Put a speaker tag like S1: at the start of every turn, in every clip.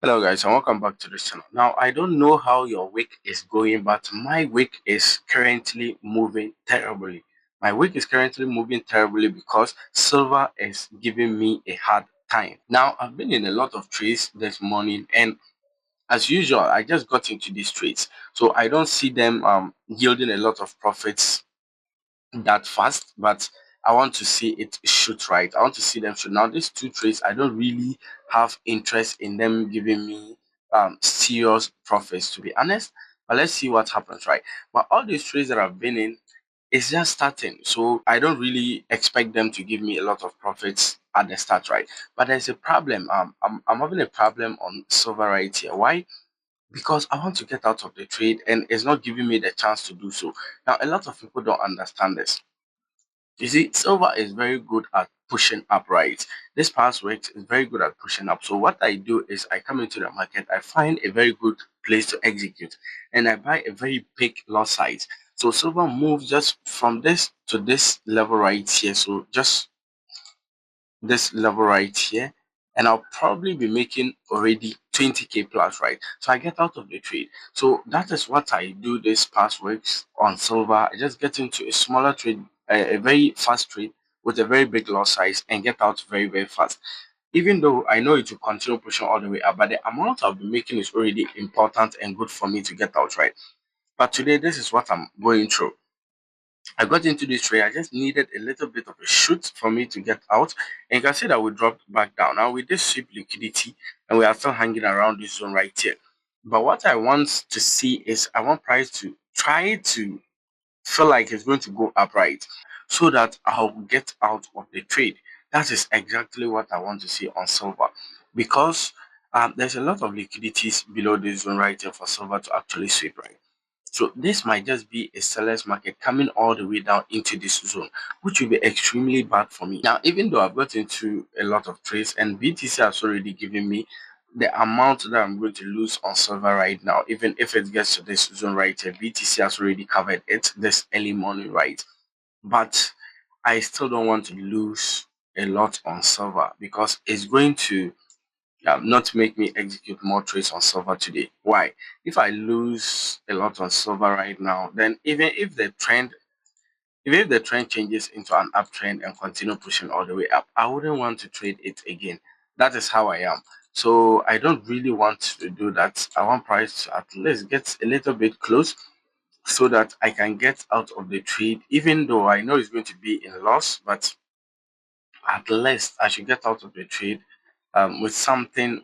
S1: Hello guys and welcome back to the channel. Now I don't know how your week is going, but my week is currently moving terribly. My week is currently moving terribly because silver is giving me a hard time. Now I've been in a lot of trades this morning, and as usual I just got into these trades, so I don't see them yielding a lot of profits that fast, but I want to see it shoot right. I want to see them shoot. Now, these two trades, I don't really have interest in them giving me serious profits, to be honest. But let's see what happens, right? But all these trades that I've been in, it's just starting, so I don't really expect them to give me a lot of profits at the start, right? But there's a problem. I'm having a problem on silver right here. Why? Because I want to get out of the trade and it's not giving me the chance to do so. Now, a lot of people don't understand this. You see, silver is very good at pushing up, right? This past week is very good at pushing up. So what I do is I come into the market, I find a very good place to execute, and I buy a very big lot size. So silver moves just from this to this level right here. So just this level right here, and I'll probably be making already 20k plus, right? So I get out of the trade. So that is what I do this past weeks on silver. I just get into a smaller trade, a very fast trade with a very big loss size, and get out very, very fast. Even though I know it will continue pushing all the way up, but the amount I'll be making is already important and good for me to get out, right? But today, this is what I'm going through. I got into this trade. I just needed a little bit of a shoot for me to get out. And you can see that we dropped back down. Now with this sweep liquidity, and we are still hanging around this zone right here. But what I want to see is I want price to try to feel like it's going to go upright so that I'll get out of the trade. That is exactly what I want to see on silver, because there's a lot of liquidities below this zone right here for silver to actually sweep, right? So this might just be a seller's market coming all the way down into this zone, which will be extremely bad for me. Now, even though I've got into a lot of trades and BTC has already given me the amount that I'm going to lose on silver right now, even if it gets to this zone right here, BTC has already covered it this early morning, right? But I still don't want to lose a lot on silver because it's going to not make me execute more trades on silver today. Why? If I lose a lot on silver right now, then even if the trend changes into an uptrend and continue pushing all the way up, I wouldn't want to trade it again. That is how I am. So I don't really want to do that. I want price to at least get a little bit close so that I can get out of the trade, even though I know it's going to be in loss, but at least I should get out of the trade with something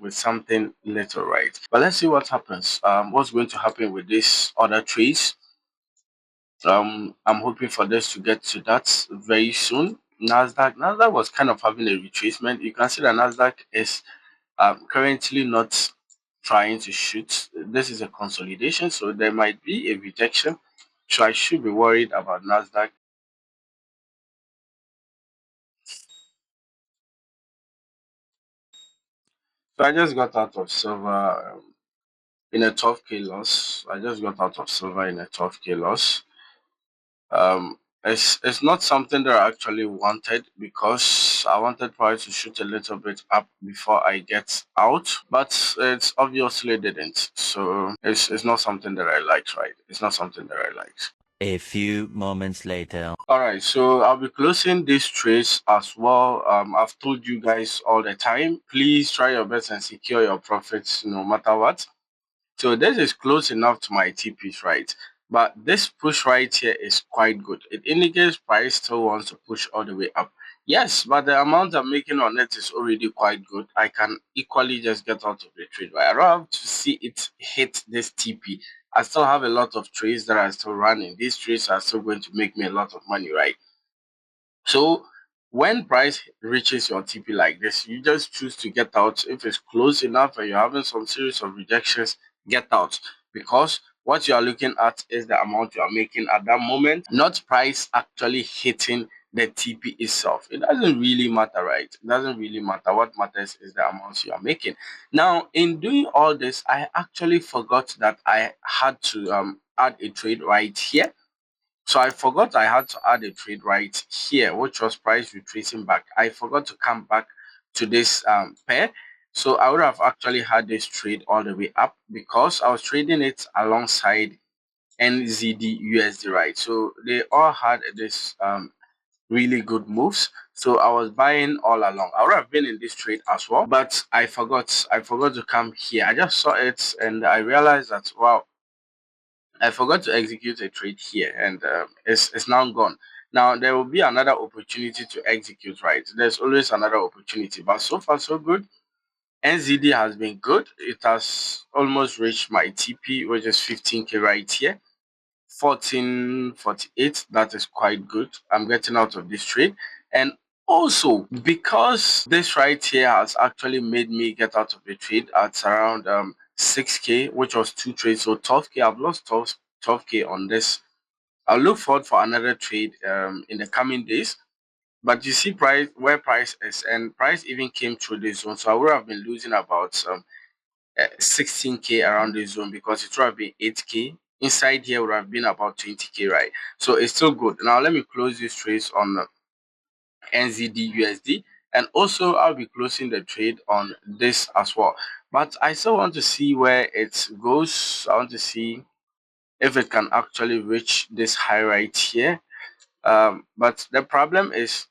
S1: little, right? But let's see what happens. What's going to happen with this other trades? I'm hoping for this to get to that very soon. Nasdaq was kind of having a retracement. You can see that Nasdaq is currently not trying to shoot. This is a consolidation, so there might be a rejection. So I should be worried about Nasdaq. So I just got out of silver in a 12k loss. I just got out of silver in a 12k loss. It's not something that I actually wanted because I wanted price to shoot a little bit up before I get out, but it's obviously didn't. So it's not something that I liked, right? It's not something that I liked.
S2: A few moments later.
S1: All right, so I'll be closing these trades as well. I've told you guys all the time, please try your best and secure your profits no matter what. So this is close enough to my TPs, right? But this push right here is quite good. It indicates price still wants to push all the way up. Yes, but the amount I'm making on it is already quite good. I can equally just get out of the trade, but I don't have to see it hit this TP. I still have a lot of trades that are still running. These trades are still going to make me a lot of money, right? So when price reaches your TP like this, you just choose to get out. If it's close enough and you're having some series of rejections, get out, because what you are looking at is the amount you are making at that moment, not price actually hitting the TP itself. It doesn't really matter, right? It doesn't really matter. What matters is the amounts you are making. Now, in doing all this, I actually forgot that I had to add a trade right here. So I forgot I had to add a trade right here, which was price retracing back. I forgot to come back to this pair. So I would have actually had this trade all the way up because I was trading it alongside NZD USD, right? So they all had this really good moves. So I was buying all along. I would have been in this trade as well, but I forgot to come here. I just saw it and I realized that wow, I forgot to execute a trade here, and it's now gone. Now there will be another opportunity to execute, right? There's always another opportunity, but so far so good. NZD has been good. It has almost reached my TP, which is 15K right here. 1448, that is quite good. I'm getting out of this trade. And also because this right here has actually made me get out of the trade at around 6K, which was two trades. So 12K, I've lost 12K on this. I'll look forward for another trade in the coming days. But you see price where price is, and price even came through this zone. So I would have been losing about 16K around this zone because it would have been 8K. Inside here would have been about 20K, right? So it's still good. Now let me close this trades on NZD USD, and also I'll be closing the trade on this as well. But I still want to see where it goes. I want to see if it can actually reach this high right here. But the problem is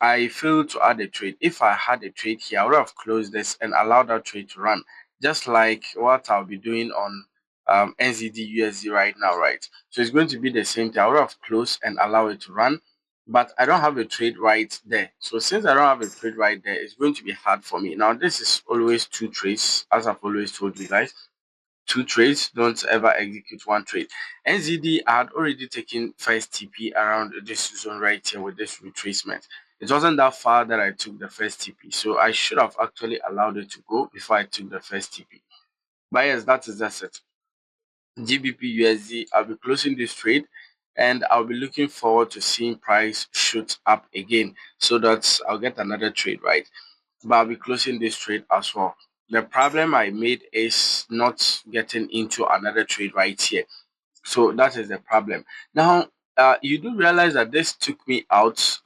S1: I failed to add a trade. If I had a trade here, I would have closed this and allowed that trade to run, just like what I'll be doing on NZD USD right now, right? So it's going to be the same thing. I would have closed and allow it to run, but I don't have a trade right there. So since I don't have a trade right there, it's going to be hard for me. Now, this is always two trades, as I've always told you guys. Two trades, don't ever execute one trade. NZD had already taken first TP around this zone right here with this retracement. It wasn't that far that I took the first TP, so I should have actually allowed it to go before I took the first TP. But yes, that is that's it. GBP USD, I'll be closing this trade and I'll be looking forward to seeing price shoot up again so that I'll get another trade, right? But I'll be closing this trade as well. The problem I made is not getting into another trade right here. So that is the problem. Now, you do realize that this took me out,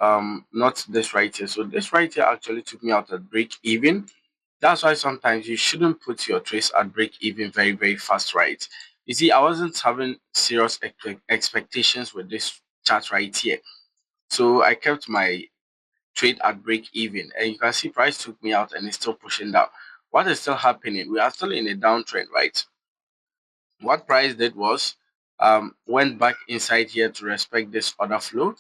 S1: not this right here. So this right here actually took me out at break even. That's why sometimes you shouldn't put your trades at break even very, very fast, right? You see, I wasn't having serious expectations with this chart right here. So I kept my trade at break even, and you can see price took me out and it's still pushing down. What is still happening? We are still in a downtrend, right? What price did was went back inside here to respect this order flow,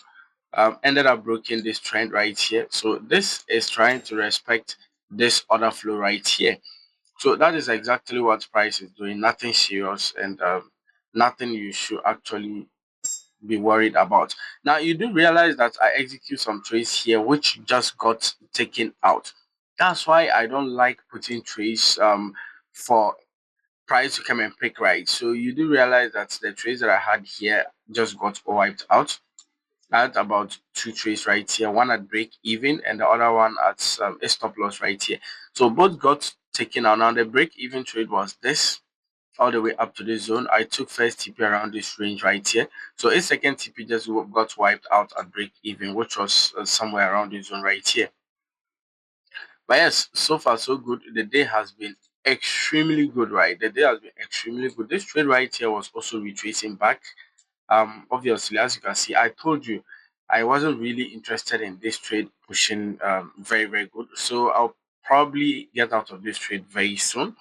S1: ended up breaking this trend right here. So this is trying to respect this order flow right here. So that is exactly what price is doing. Nothing serious, and nothing you should actually be worried about. Now you do realize that I execute some trades here which just got taken out. That's why I don't like putting trades for price to come and pick, right? So you do realize that the trades that I had here just got wiped out. I had about two trades right here, one at break even and the other one at a stop loss right here. So both got taken out. Now the break even trade was this all the way up to this zone. I took first TP around this range right here. So a second TP just got wiped out at break even, which was somewhere around this zone right here. But yes, so far so good. The day has been extremely good, right? The day has been extremely good. This trade right here was also retracing back. Obviously, as you can see, I told you I wasn't really interested in this trade pushing very, very good. So I'll probably get out of this trade very soon.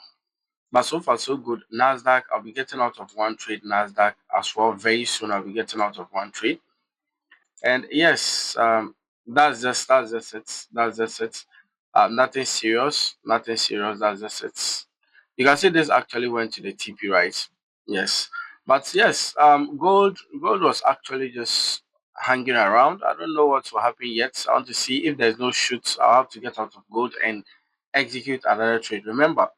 S1: But so far, so good. Nasdaq, I'll be getting out of one trade. Nasdaq as well. Very soon, I'll be getting out of one trade. And yes, that's just it. That's just it. Nothing serious. Nothing serious. That's just it. You can see this actually went to the TP, right? Yes. But yes, gold was actually just hanging around. I don't know what will happen yet. I want to see if there's no shoots. I'll have to get out of gold and execute another trade. Remember,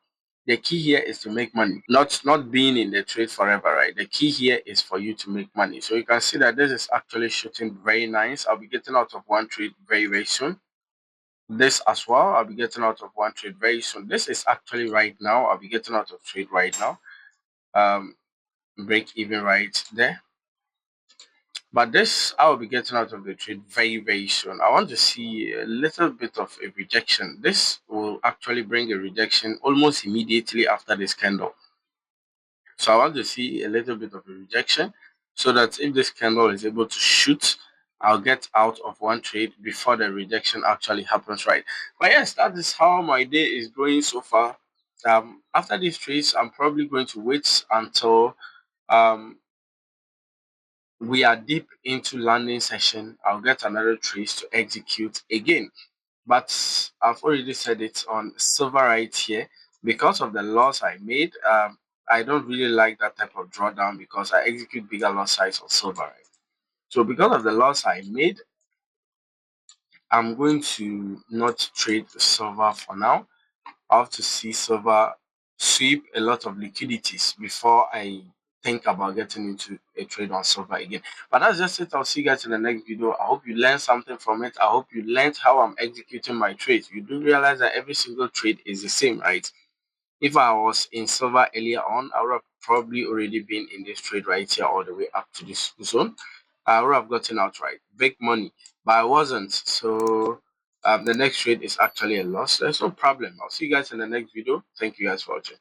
S1: the key here is to make money, not being in the trade forever, right? The key here is for you to make money. So you can see that this is actually shooting very nice. I'll be getting out of one trade very, very soon. This as well, I'll be getting out of one trade very soon. This is actually right now. I'll be getting out of trade right now. Break even right there. But this, I will be getting out of the trade very, very soon. I want to see a little bit of a rejection. This will actually bring a rejection almost immediately after this candle. So I want to see a little bit of a rejection so that if this candle is able to shoot, I'll get out of one trade before the rejection actually happens, right? But yes, that is how my day is going so far. After these trades, I'm probably going to wait until um, we are deep into landing session. I'll get another trade to execute again. But I've already said it on silver right here. Because of the loss I made, I don't really like that type of drawdown because I execute bigger loss size on silver right. So because of the loss I made, I'm going to not trade silver for now. I have to see silver sweep a lot of liquidities before I think about getting into a trade on silver again. But that's just it. I'll see you guys in the next video. I hope you learned something from it. I hope you learned how I'm executing my trades. You do realize that every single trade is the same, right? If I was in silver earlier on, I would have probably already been in this trade right here all the way up to this zone. I would have gotten out right, big money, but I wasn't. So the next trade is actually a loss. There's no problem. I'll see you guys in the next video. Thank you guys for watching.